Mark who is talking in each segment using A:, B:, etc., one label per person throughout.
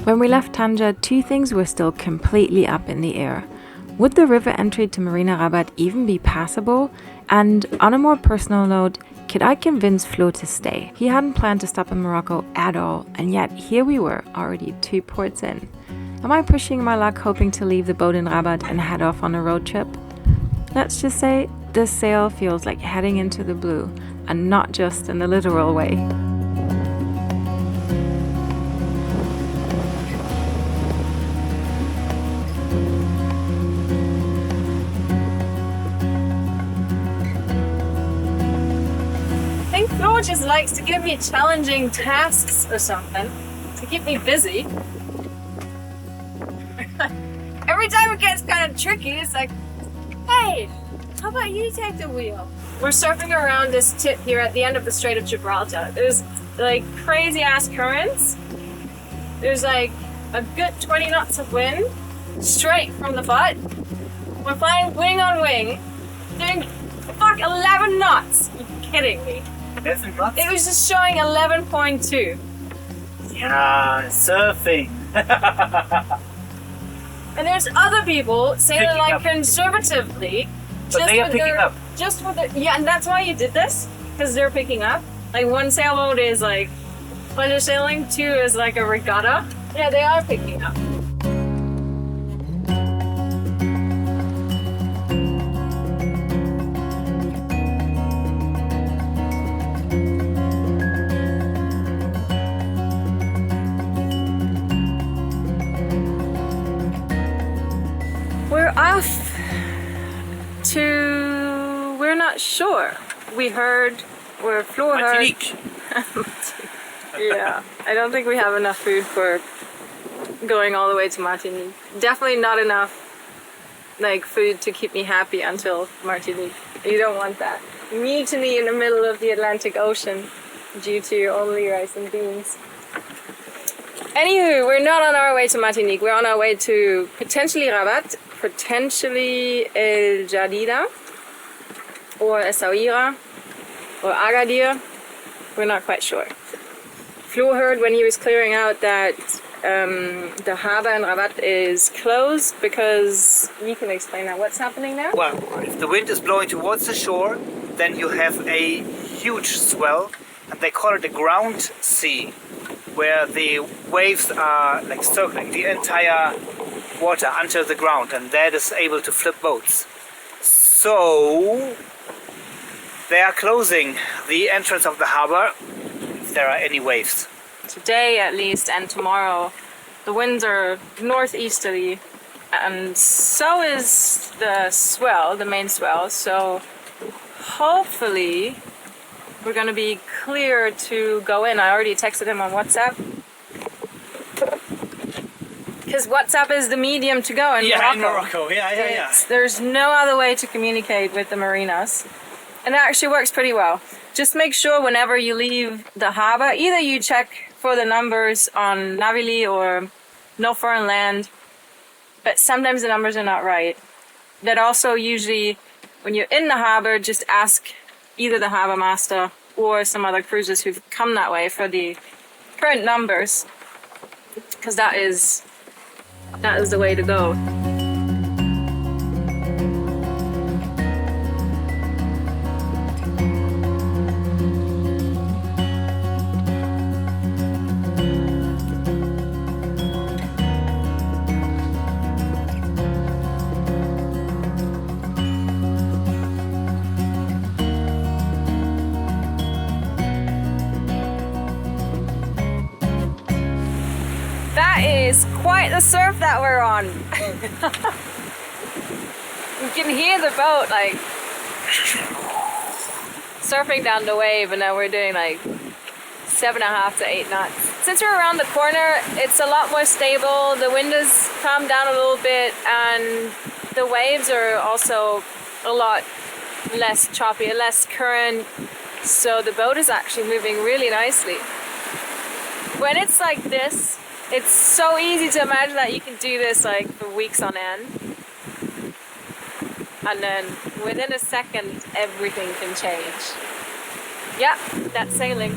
A: When we left Tangier, two things were still completely up in the air. Would the river entry to Marina Rabat even be passable? And on a more personal note, could I convince Floh to stay? He hadn't planned to stop in Morocco at all, and yet here we were, already 2 ports in. Am I pushing my luck hoping to leave the boat in Rabat and head off on a road trip? Let's just say this sail feels like heading into the blue, and not just in the literal way.
B: I think Floh just likes to give me challenging tasks or something to keep me busy. Every time it gets kind of tricky, it's like, hey, how about you take the wheel? We're surfing around this tip here at the end of the Strait of Gibraltar. There's like crazy ass currents. There's like a good 20 knots of wind straight from the butt. We're flying wing on wing, doing 11 knots. Are you kidding me?
C: 11 knots?
B: It was just showing 11.2.
C: Yeah, surfing.
B: And there's other people sailing
C: Picking
B: like
C: up.
B: conservatively.
C: But they are picking up.
B: Just with the, yeah, and that's why you did this? Because they're picking up. Like one sailboat is like pleasure sailing, 2 is like a regatta. Yeah, they are picking up. We're off to, we're not sure. We heard, where Floh heard.
C: Martinique.
B: Yeah, I don't think we have enough food for going all the way to Martinique. Definitely not enough like food to keep me happy until Martinique. You don't want that. Mutiny in the middle of the Atlantic Ocean due to only rice and beans. Anywho, we're not on our way to Martinique. We're on our way to potentially Rabat, potentially El Jadida, or Essaouira, or Agadir. We're not quite sure. Floh heard when he was clearing out that the harbor in Rabat is closed because you can explain that. What's happening there?
C: Well, if the wind is blowing towards the shore, then you have a huge swell, and they call it a ground sea, where the waves are like circling the entire water under the ground, and that is able to flip boats. So they are closing the entrance of the harbor if there are any waves.
B: Today at least and tomorrow the winds are northeasterly, and so is the swell, the main swell, so hopefully we're gonna be clear to go in. I already texted him on WhatsApp, because WhatsApp is the medium to go in Morocco.
C: In Morocco, yeah.
B: There's no other way to communicate with the marinas, and it actually works pretty well. Just make sure whenever you leave the harbor, either you check for the numbers on Navili or No Foreign Land, but sometimes the numbers are not right. That also usually, when you're in the harbor, just ask either the harbor master or some other cruisers who've come that way for the current numbers, because that is the way to go. That is quite the surf that we're on. You can hear the boat like surfing down the wave, and now we're doing like 7.5 to 8 knots. Since we're around the corner, it's a lot more stable. The wind has calmed down a little bit, and the waves are also a lot less choppy, less current. So the boat is actually moving really nicely. When it's like this, it's so easy to imagine that you can do this like for weeks on end. And then within a second, everything can change. Yep, that's sailing.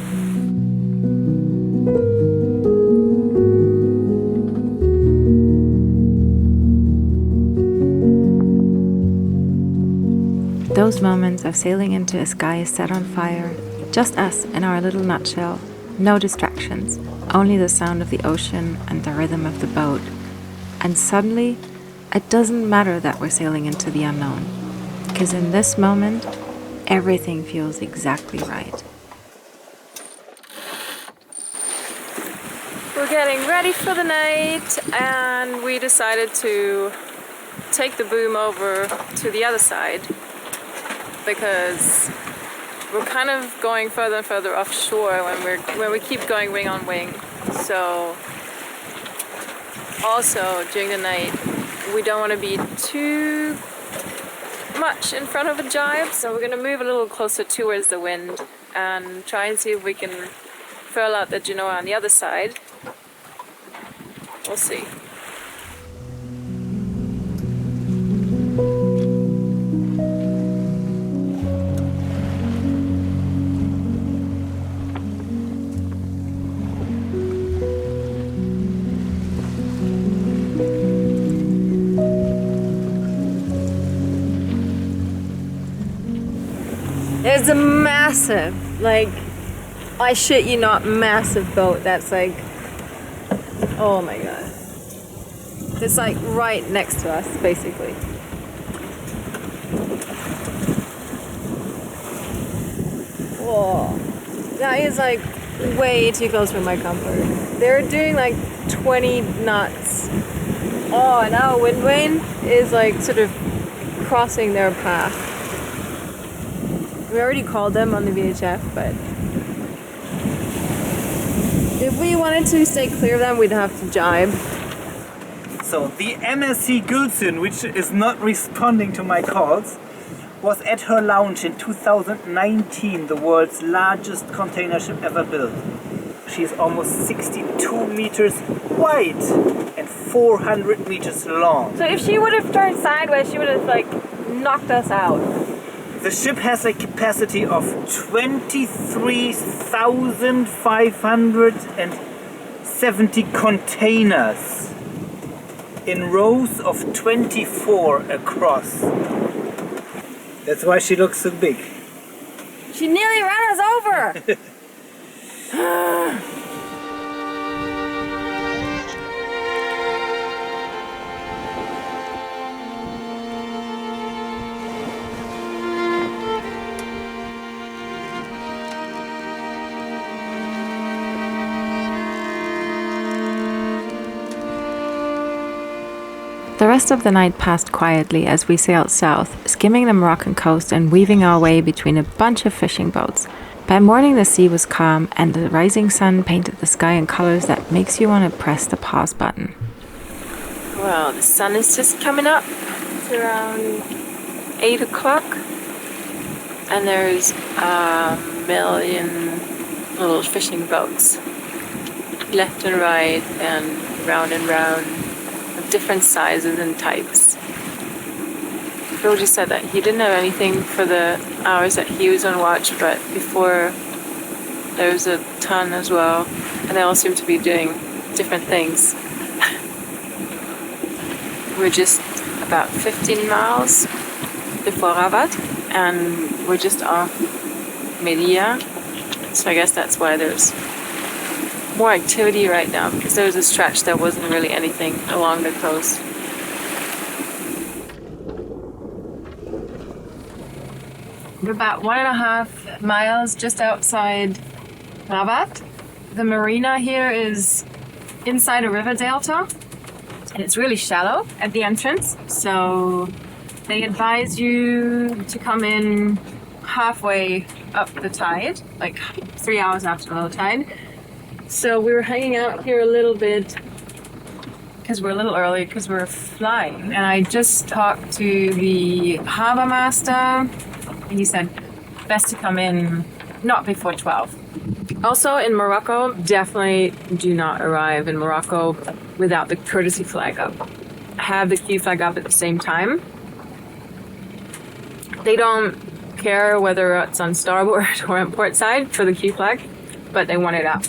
A: those moments of sailing into a sky set on fire, just us in our little nutshell, no distractions, only the sound of the ocean and the rhythm of the boat. And suddenly, it doesn't matter that we're sailing into the unknown, because in this moment, everything feels exactly right.
B: We're getting ready for the night, and we decided to take the boom over to the other side because we're kind of going further and further offshore when we keep going wing on wing. So also during the night we don't want to be too much in front of a jibe, so we're going to move a little closer towards the wind and try and see if we can furl out the genoa on the other side. We'll see. There's a massive, like, I shit you not, massive boat that's like, oh my god. It's like right next to us, basically. Whoa. That is like way too close for my comfort. They're doing like 20 knots. Oh, and our wind vane is like sort of crossing their path. We already called them on the VHF, but if we wanted to stay clear of them, we'd have to jibe.
C: So the MSC Gülsün, which is not responding to my calls, was at her launch in 2019, the world's largest container ship ever built. She is almost 62 meters wide and 400 meters long.
B: So if she would have turned sideways, she would have like knocked us out.
C: The ship has a capacity of 23,570 containers in rows of 24 across. That's why she looks so big.
B: She nearly ran us over!
A: The rest of the night passed quietly as we sailed south, skimming the Moroccan coast and weaving our way between a bunch of fishing boats. By morning the sea was calm and the rising sun painted the sky in colors that makes you want to press the pause button.
B: Well, the sun is just coming up. It's around 8 o'clock. And there's a million little fishing boats. Left and right and round, of different sizes and types. Phil just said that he didn't have anything for the hours that he was on watch, but before there was a ton as well, and they all seem to be doing different things. We're just about 15 miles before Rabat, and we're just off Medina, so I guess that's why there's more activity right now, because there was a stretch that wasn't really anything along the coast. We're about 1.5 miles just outside Rabat. The marina here is inside a river delta, and it's really shallow at the entrance, so they advise you to come in halfway up the tide, like 3 hours after low tide. So we were hanging out here a little bit because we're a little early because we're flying. And I just talked to the harbor master, and he said best to come in not before 12. Also in Morocco, definitely do not arrive in Morocco without the courtesy flag up. Have the Q flag up at the same time. They don't care whether it's on starboard or on port side for the Q flag, but they want it up.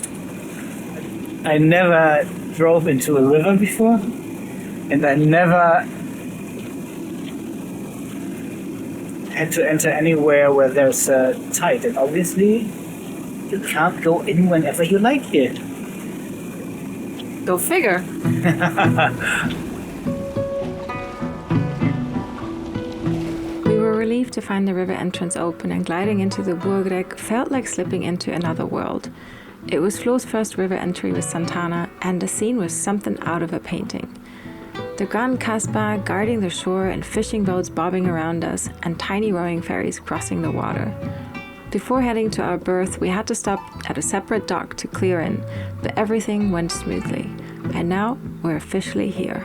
C: I never drove into a river before, and I never had to enter anywhere where there's a tide, and obviously you can't go in whenever you like here.
B: Go figure.
A: We were relieved to find the river entrance open, and gliding into the Burgrek felt like slipping into another world. It was Floh's first river entry with Santana, and the scene was something out of a painting. The Grand Kasbah guarding the shore and fishing boats bobbing around us, and tiny rowing ferries crossing the water. Before heading to our berth, we had to stop at a separate dock to clear in, but everything went smoothly. And now we're officially here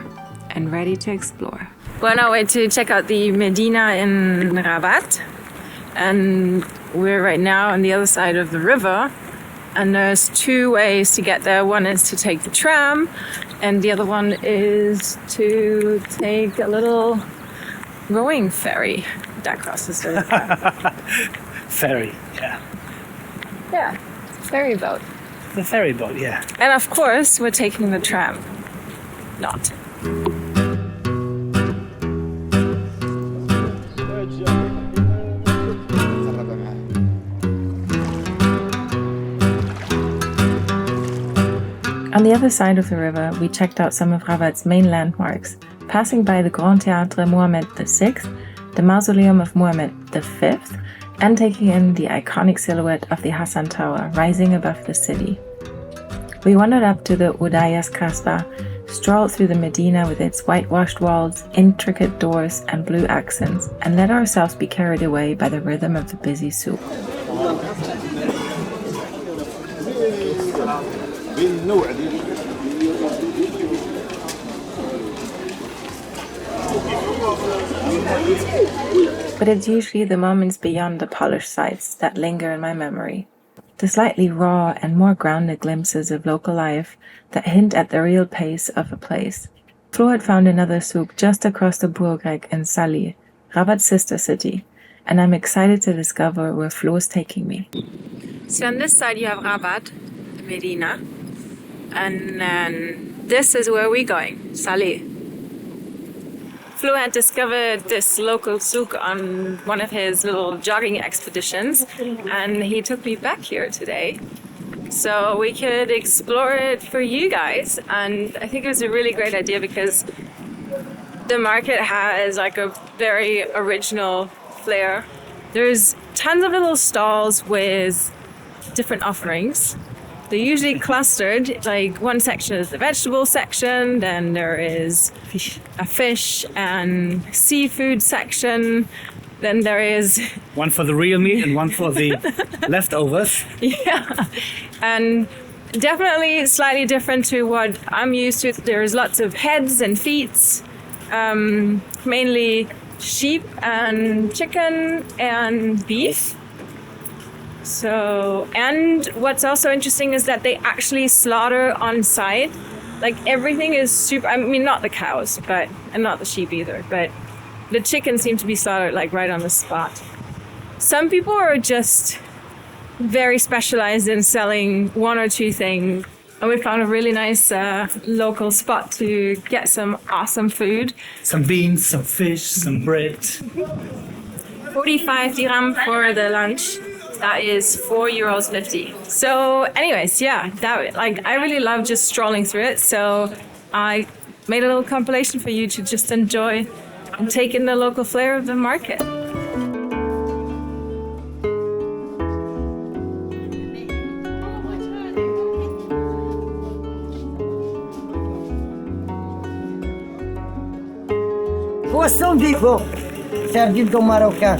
A: and ready to explore.
B: We're on our way to check out the Medina in Rabat, and we're right now on the other side of the river, and there's two ways to get there. One is to take the tram, and the other one is to take a little rowing ferry that crosses the river.
C: Ferry, yeah.
B: Yeah, ferry boat.
C: The ferry boat, yeah.
B: And of course, we're taking the tram. Not.
A: On the other side of the river, we checked out some of Rabat's main landmarks, passing by the Grand Théâtre Mohammed VI, the Mausoleum of Mohammed V, and taking in the iconic silhouette of the Hassan Tower rising above the city. We wandered up to the Udayas Kasbah, strolled through the Medina with its whitewashed walls, intricate doors, and blue accents, and let ourselves be carried away by the rhythm of the busy souk. But it's usually the moments beyond the polished sights that linger in my memory. The slightly raw and more grounded glimpses of local life that hint at the real pace of a place. Floh had found another souk just across the Burgrek in Salih, Rabat's sister city, and I'm excited to discover where Floh is taking me.
B: So on this side you have Rabat, Medina, and then this is where we're going, Salih. Floh had discovered this local souk on one of his little jogging expeditions, and he took me back here today so we could explore it for you guys. And I think it was a really great idea because the market has like a very original flair. There's tons of little stalls with different offerings. They're usually clustered, like one section is the vegetable section, then there is a fish and seafood section, then there is...
C: One for the real meat and one for the leftovers.
B: Yeah, and definitely slightly different to what I'm used to. There's lots of heads and feet, mainly sheep and chicken and beef. So, and what's also interesting is that they actually slaughter on site. Like everything is super, I mean, not the cows, but, and not the sheep either, but the chicken seems to be slaughtered like right on the spot. Some people are just very specialized in selling one or two things. And we found a really nice local spot to get some awesome food.
C: Some beans, some fish, some bread.
B: 45 dirham for the lunch. That is €4.50. So anyways, yeah, that like I really love just strolling through it. So I made a little compilation for you to just enjoy and take in the local flair of the market.
D: Poisson vivant, sardine comme marocain.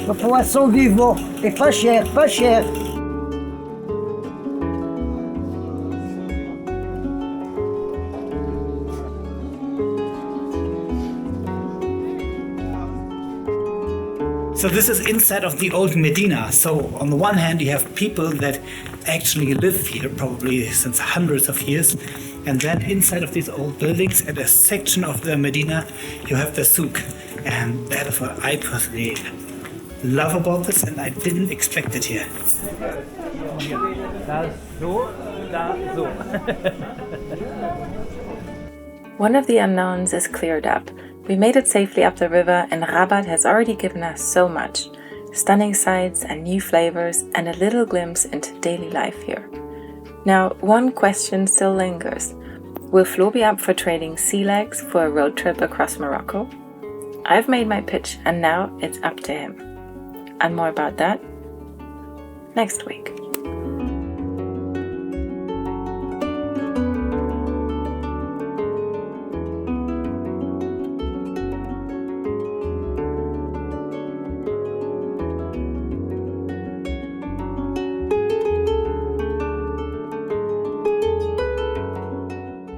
D: Le poisson vivant, et pas cher, pas cher.
C: So this is inside of the old Medina. So on the one hand, you have people that actually live here probably since hundreds of years. And then inside of these old buildings, at a section of the Medina, you have the souk. And that is what I personally love about this, and I didn't expect it here.
A: One of the unknowns is cleared up. We made it safely up the river, and Rabat has already given us so much. Stunning sights and new flavors, and a little glimpse into daily life here. Now, one question still lingers. Will Floh be up for trading sea legs for a road trip across Morocco? I've made my pitch, and now it's up to him. And more about that next week.